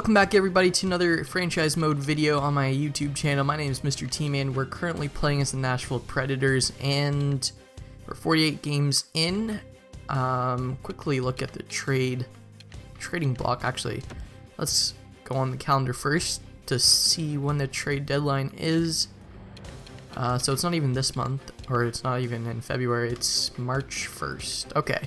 Welcome back everybody to another franchise mode video on my YouTube channel. My name is Mr. T-Man. We're currently playing as the Nashville Predators and we're 48 games in. Quickly look at the trading block. Actually, let's go on the calendar first to see when the trade deadline is. So it's not even this month, or it's not even in February, it's March 1st. Okay.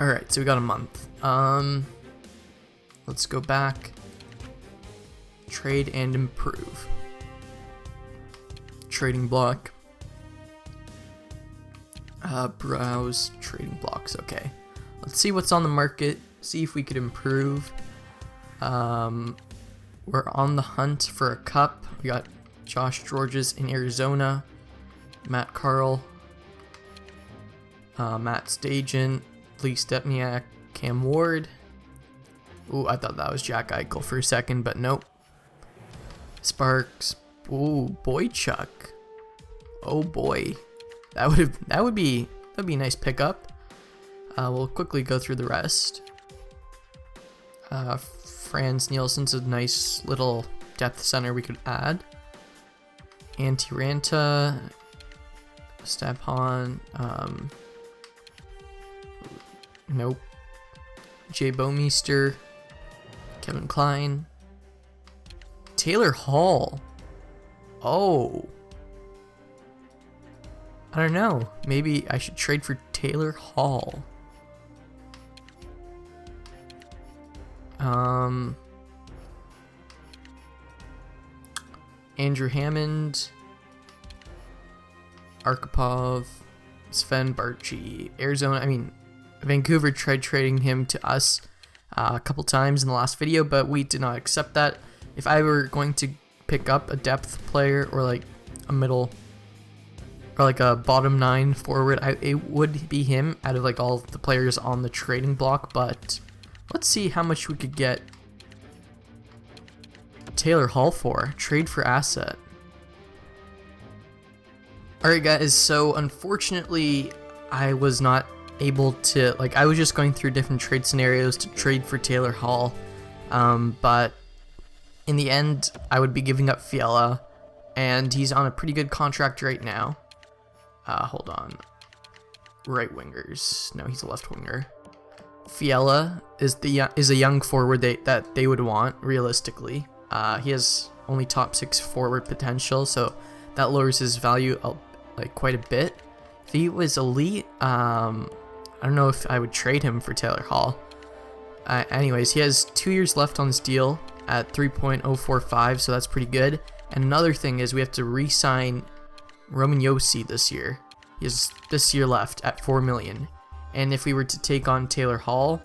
Alright, so we got a month. Let's go back. Trade and improve. Trading block. Browse trading blocks. Okay. Let's see what's on the market. See if we could improve. We're on the hunt for a cup. We got Josh Georges in Arizona. Matt Carl. Matt Stajan. Lee Stepniak. Cam Ward. Ooh, I thought that was Jack Eichel for a second, but nope. Sparks. Ooh, Boychuk. Oh boy, that would be a nice pickup. We'll quickly go through the rest. Franz Nielsen's a nice little depth center we could add. Antti Ranta. Stepan. Nope. Jay Bouwmeester. Kevin Klein. Taylor Hall. Oh. I don't know. Maybe I should trade for Taylor Hall. Andrew Hammond. Arkhipov. Sven Barchi. Arizona. Vancouver tried trading him to us a couple times in the last video, but we did not accept that. If I were going to pick up a depth player or like a middle or like a bottom 9 forward, it would be him out of like all the players on the trading block. But let's see how much we could get Taylor Hall for. Trade for asset. Alright guys, so unfortunately I was not able to, I was just going through different trade scenarios to trade for Taylor Hall, but in the end I would be giving up Fiala, and he's on a pretty good contract right now. Hold on, right wingers, no, he's a left winger. Fiala is a young forward that they would want realistically. He has only top 6 forward potential, so that lowers his value quite a bit. If he was elite, I don't know if I would trade him for Taylor Hall. Anyways, he has 2 years left on his deal at 3.045, so that's pretty good. And another thing is we have to re-sign Roman Josi this year. He has this year left at $4 million. And if we were to take on Taylor Hall,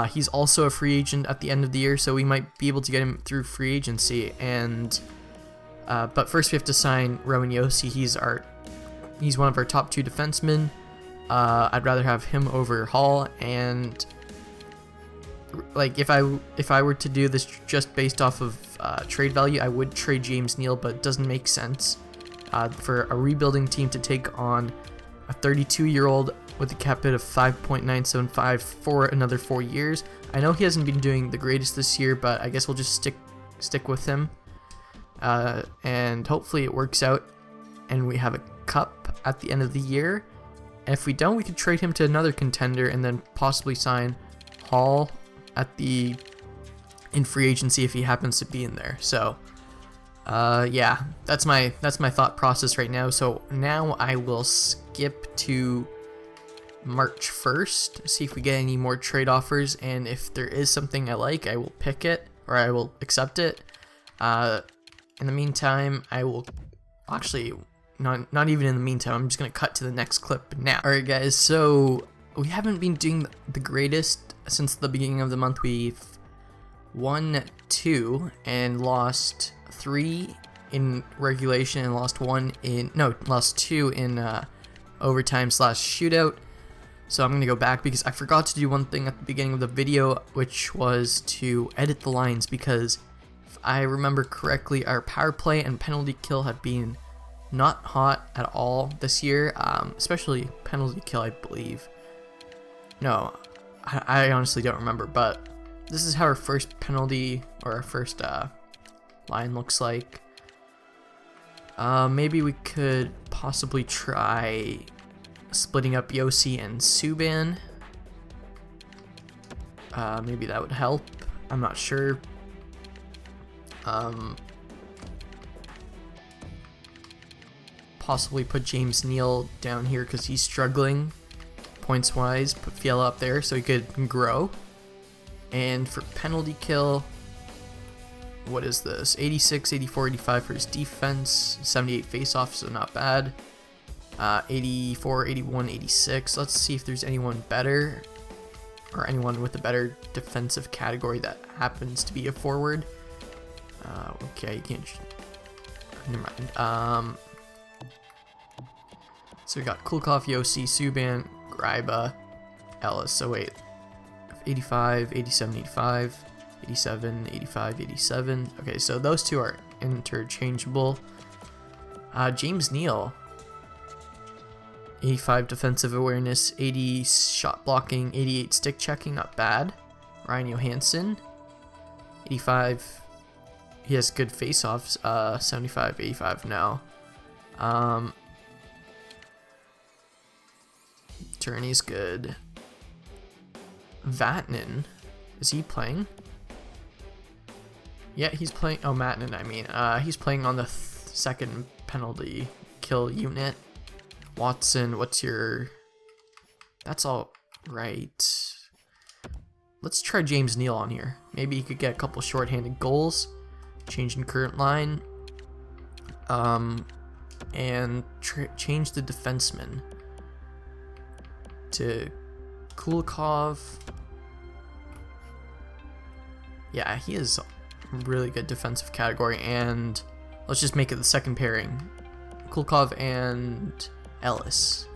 he's also a free agent at the end of the year, so we might be able to get him through free agency. And but first we have to sign Roman Josi. He's one of our top 2 defensemen. I'd rather have him over Hall, and if I were to do this just based off of trade value, I would trade James Neal, but it doesn't make sense for a rebuilding team to take on a 32-year-old with a cap hit of 5.975 for another 4 years. I know he hasn't been doing the greatest this year, but I guess we'll just stick with him, and hopefully it works out and we have a cup at the end of the year. And if we don't, we could trade him to another contender and then possibly sign Hall in free agency if he happens to be in there. So yeah, that's my thought process right now. So now I will skip to March 1st, see if we get any more trade offers, and if there is something I like, I will pick it, or I will accept it. In the meantime, I will actually not even in the meantime, I'm just gonna cut to the next clip now. Alright guys, so we haven't been doing the greatest since the beginning of the month. We've won 2 and lost 3 in regulation and lost 2 in overtime / shootout. So I'm gonna go back because I forgot to do one thing at the beginning of the video, which was to edit the lines, because if I remember correctly, our power play and penalty kill have been not hot at all this year, especially penalty kill, I believe. No, I honestly don't remember, but this is how our first penalty, or our first line looks like. Maybe we could possibly try splitting up Yossi and Subban. Maybe that would help. I'm not sure. Possibly put James Neal down here because he's struggling points wise. Put Fiala up there so he could grow. And for penalty kill, what is this? 86, 84, 85 for his defense, 78 face-off, so not bad. 84, 81, 86. Let's see if there's anyone better, or anyone with a better defensive category that happens to be a forward. Okay, you can't. Never mind. So we got Kulikov, Yossi, Subban, Gryba, Ellis. So wait, 85, 87, 85, 87, 85, 87. Okay, so those two are interchangeable. James Neal, 85 defensive awareness, 80 shot blocking, 88 stick checking, not bad. Ryan Johansson, 85, he has good face-offs, 75, 85 now. Turney's good. Vatanen, is he playing? Yeah, he's playing. Oh, Matanen, I mean. He's playing on the second penalty kill unit. Watson, what's your... That's all right. Let's try James Neal on here. Maybe he could get a couple shorthanded goals. Changing current line. And change the defenseman to Kulikov. Yeah, he is a really good defensive category, and let's just make it the second pairing. Kulikov and Ellis.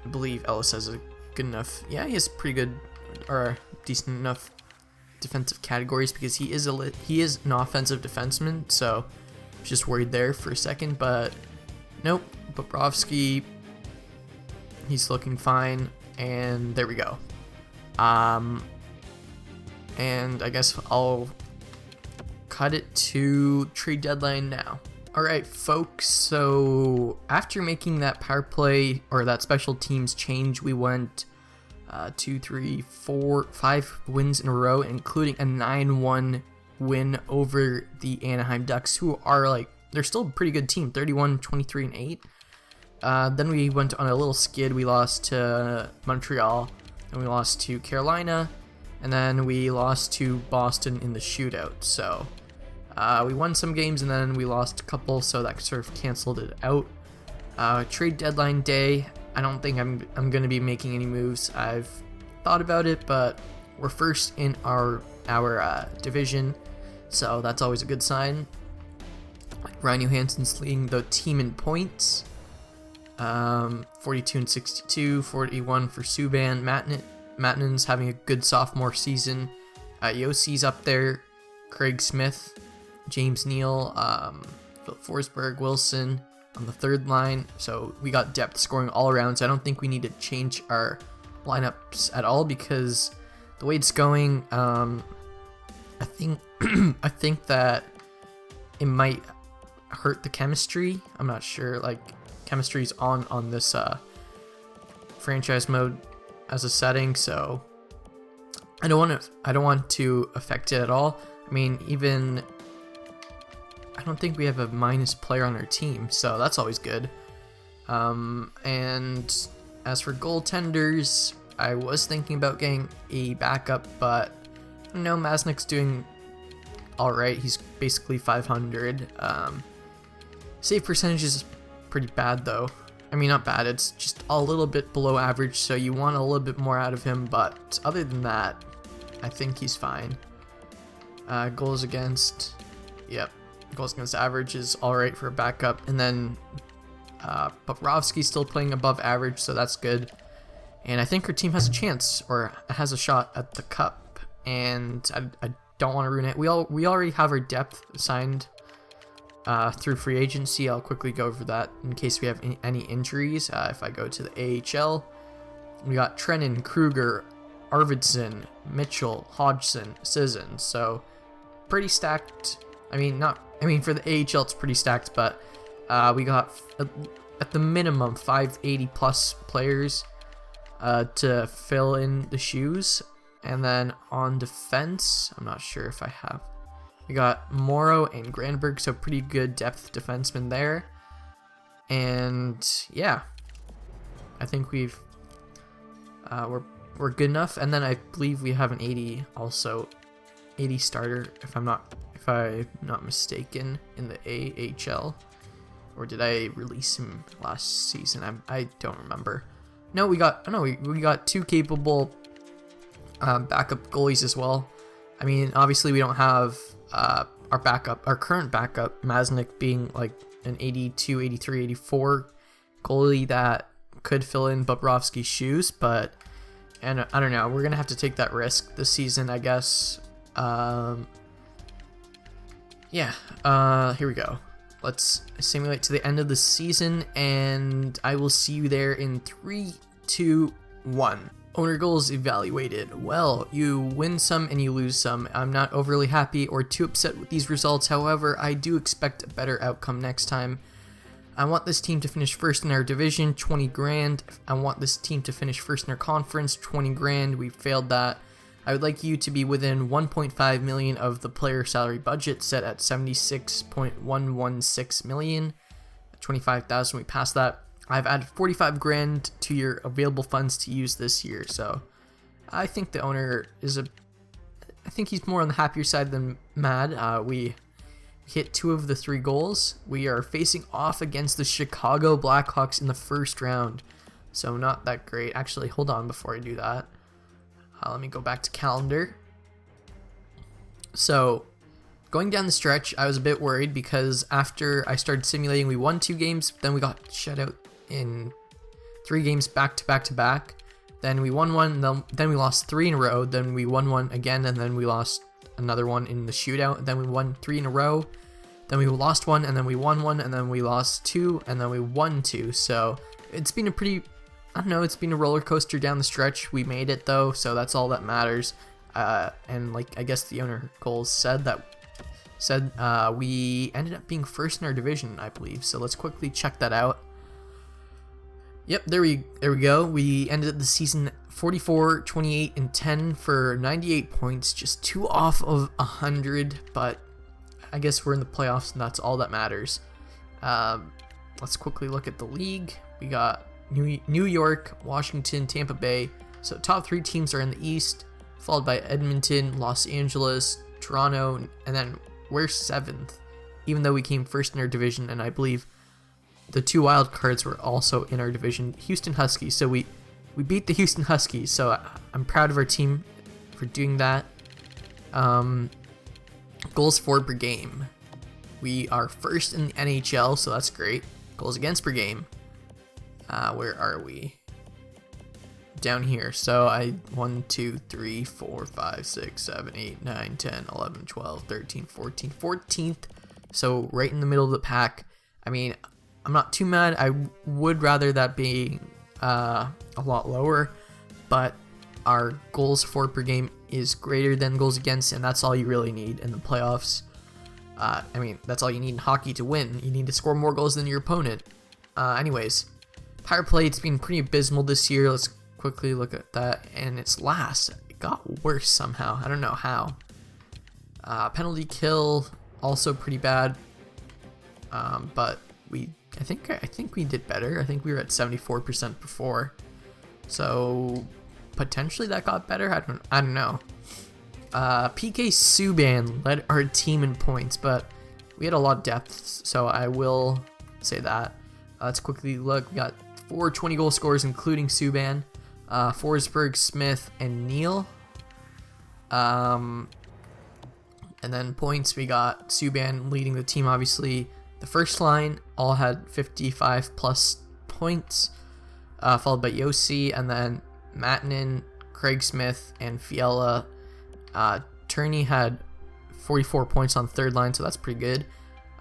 I believe Ellis has a good enough, yeah, he has pretty good, or decent enough defensive categories because he is an offensive defenseman, so I was just worried there for a second, but nope. Bobrovsky, he's looking fine, and there we go. And I guess I'll cut it to trade deadline now. Alright folks, so after making that power play, or that special teams change, we went 2, 3, 4, 5 wins in a row, including a 9-1 win over the Anaheim Ducks, who are they're still a pretty good team, 31, 23, and 8. Then we went on a little skid. We lost to Montreal, and we lost to Carolina, and then we lost to Boston in the shootout. So we won some games, and then we lost a couple, so that sort of canceled it out. Trade deadline day, I don't think I'm going to be making any moves. I've thought about it, but we're first in our division, so that's always a good sign. Ryan Johansson's leading the team in points. 42 and 62, 41 for Subban. Matanen's having a good sophomore season. Yossi's up there. Craig Smith, James Neal, Philip Forsberg, Wilson on the third line. So we got depth scoring all around. So I don't think we need to change our lineups at all because the way it's going, I think I think that it might hurt the chemistry. I'm not sure. Chemistry's on this franchise mode as a setting, so I don't want to affect it at all. I mean, even I don't think we have a minus player on our team, so that's always good. And as for goaltenders, I was thinking about getting a backup, but I don't know, Masnik's doing all right. He's basically 500. Save percentage is pretty bad though. I mean, not bad, it's just a little bit below average, so you want a little bit more out of him, but other than that, I think he's fine. Goals against, yep, goals against average is alright for a backup, and then Bobrovsky's still playing above average, so that's good. And I think our team has a chance, or has a shot at the cup, and I don't want to ruin it. We already have our depth signed through free agency. I'll quickly go over that in case we have any injuries. If I go to the AHL, we got Trennan, Kruger, Arvidsson, Mitchell, Hodgson, Sisson. So pretty stacked. I mean, for the AHL it's pretty stacked, but we got at the minimum 580 plus players to fill in the shoes. And then on defense, I'm not sure if I have. We got Morrow and Granberg, so pretty good depth defensemen there. And yeah, I think we're good enough. And then I believe we have an 80 also, 80 starter if I'm not mistaken, in the AHL. Or did I release him last season? I don't remember. No, we got two capable backup goalies as well. I mean, obviously we don't have our current backup, Maznik, being like an 82, 83, 84 goalie that could fill in Bobrovsky's shoes, but and I don't know, we're gonna have to take that risk this season, I guess. Here we go. Let's simulate to the end of the season, and I will see you there in 3, 2, 1. Owner goals evaluated. Well, you win some and you lose some. I'm not overly happy or too upset with these results. However, I do expect a better outcome next time. I want this team to finish first in our division, 20 grand. I want this team to finish first in our conference, 20 grand. We failed that. I would like you to be within 1.5 million of the player salary budget set at 76.116 million. 25,000, we passed that. I've added 45 grand to your available funds to use this year, so I think the owner I think he's more on the happier side than mad. We hit 2 of the 3 goals. We are facing off against the Chicago Blackhawks in the first round, so not that great. Actually, hold on before I do that. Let me go back to calendar. So, going down the stretch, I was a bit worried because after I started simulating, we won 2 games, then we got shut out in 3 games back to back to back. Then we won 1, then we lost 3 in a row, then we won 1 again, and then we lost another one in the shootout, then we won 3 in a row, then we lost 1, and then we won 1, and then we lost 2, and then we won 2. So it's been a pretty, I don't know, it's been a roller coaster down the stretch. We made it though, so that's all that matters. And like I guess the owner goals said, we ended up being first in our division, I believe. So let's quickly check that out. Yep, there we go. We ended the season 44, 28, and 10 for 98 points, just 2 off of 100, but I guess we're in the playoffs and that's all that matters. Let's quickly look at the league. We got New York, Washington, Tampa Bay. So top 3 teams are in the East, followed by Edmonton, Los Angeles, Toronto, and then we're 7th, even though we came first in our division, and I believe the 2 wild cards were also in our division, Houston Huskies. So we beat the Houston Huskies, so I'm proud of our team for doing that. Goals for per game. We are first in the NHL, so that's great. Goals against per game. Where are we? Down here. So 1, 2, 3, 4, 5, 6, 7, 8, 9, 10, 11, 12, 13, 14, 14th. So right in the middle of the pack. I mean, I'm not too mad. I would rather that be a lot lower, but our goals for per game is greater than goals against, and that's all you really need in the playoffs. I mean, that's all you need in hockey to win. You need to score more goals than your opponent. Anyways, power play, it's been pretty abysmal this year. Let's quickly look at that, and it's last. It got worse somehow. I don't know how. Penalty kill, also pretty bad. But I think we did better. I think we were at 74% before, so potentially that got better. I don't know. PK Subban led our team in points, but we had a lot of depth, so I will say that. Let's quickly look. We got 4 20-goal scorers, including Subban, Forsberg, Smith, and Neal. And then points, we got Subban leading the team, obviously. The first line all had 55 plus points, followed by Yossi, and then Matanen, Craig Smith, and Fiala. Turney had 44 points on the third line, so that's pretty good.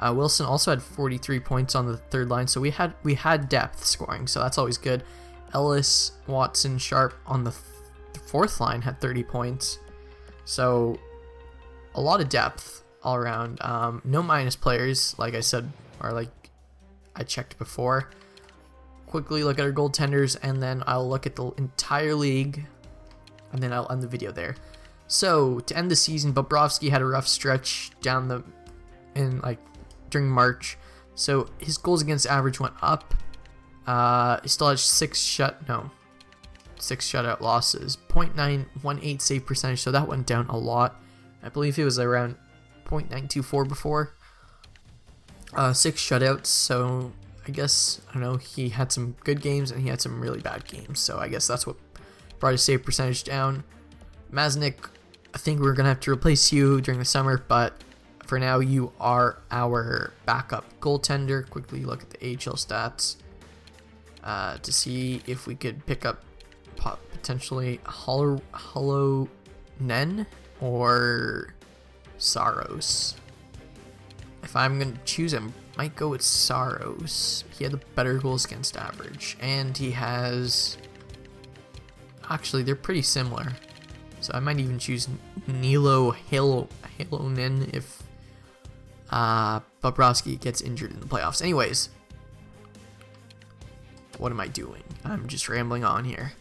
Wilson also had 43 points on the third line, so we had depth scoring, so that's always good. Ellis, Watson, Sharp on the the fourth line had 30 points. So a lot of depth all around. No minus players, like I said, or like I checked before. Quickly look at our goaltenders, and then I'll look at the entire league, and then I'll end the video there. So to end the season, Bobrovsky had a rough stretch during March. So his goals against average went up. He still has 6 shutout losses, 0.918 save percentage. So that went down a lot. I believe it was around 0.924 before. 6 shutouts. So I guess, I don't know, he had some good games and he had some really bad games. So I guess that's what brought his save percentage down. Maznik, I think we're going to have to replace you during the summer, but for now you are our backup goaltender. Quickly look at the AHL stats to see if we could pick up potentially Holonen or Saros. If I'm going to choose him, might go with Saros. He had the better goals against average, and he has, actually they're pretty similar, so I might even choose Nilo Halonen if Bobrovsky gets injured in the playoffs. Anyways, what am I doing? I'm just rambling on here.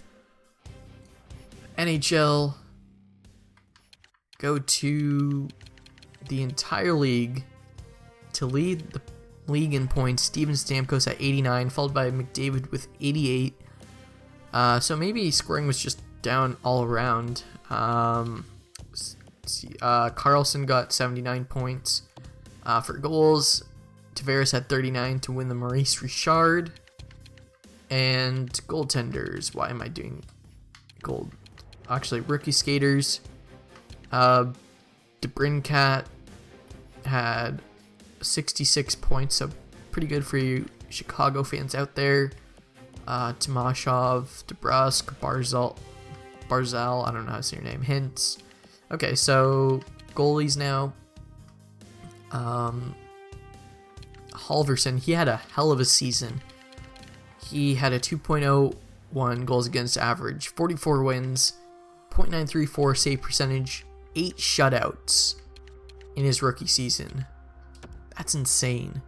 NHL, go to the entire league. To lead the league in points, Steven Stamkos at 89, followed by McDavid with 88. So maybe scoring was just down all around. Carlson got 79 points. For goals, Tavares had 39 to win the Maurice Richard. And goaltenders, why am I doing gold? Actually, rookie skaters. DeBrincat had 66 points, so pretty good for you Chicago fans out there. Timashov, DeBrusk, Barzal, I don't know how to say your name, Hintz. Okay, so goalies now. Halverson, he had a hell of a season. He had a 2.01 goals against average, 44 wins, 0.934 save percentage, 8 shutouts in his rookie season. That's insane.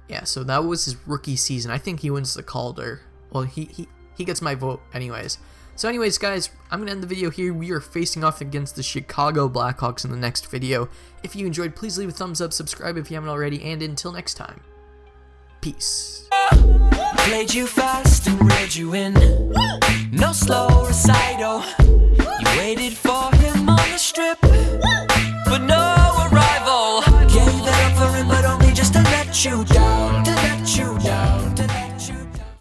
Yeah, so that was his rookie season. I think he wins the Calder. Well, he gets my vote anyways. So anyways, guys, I'm going to end the video here. We are facing off against the Chicago Blackhawks in the next video. If you enjoyed, please leave a thumbs up, subscribe if you haven't already, and until next time, peace. Played you fast and reeled you in. No slow recital. You waited for him on the strip, but no arrival. Gave it up for him, but only just to let you down, to let you down.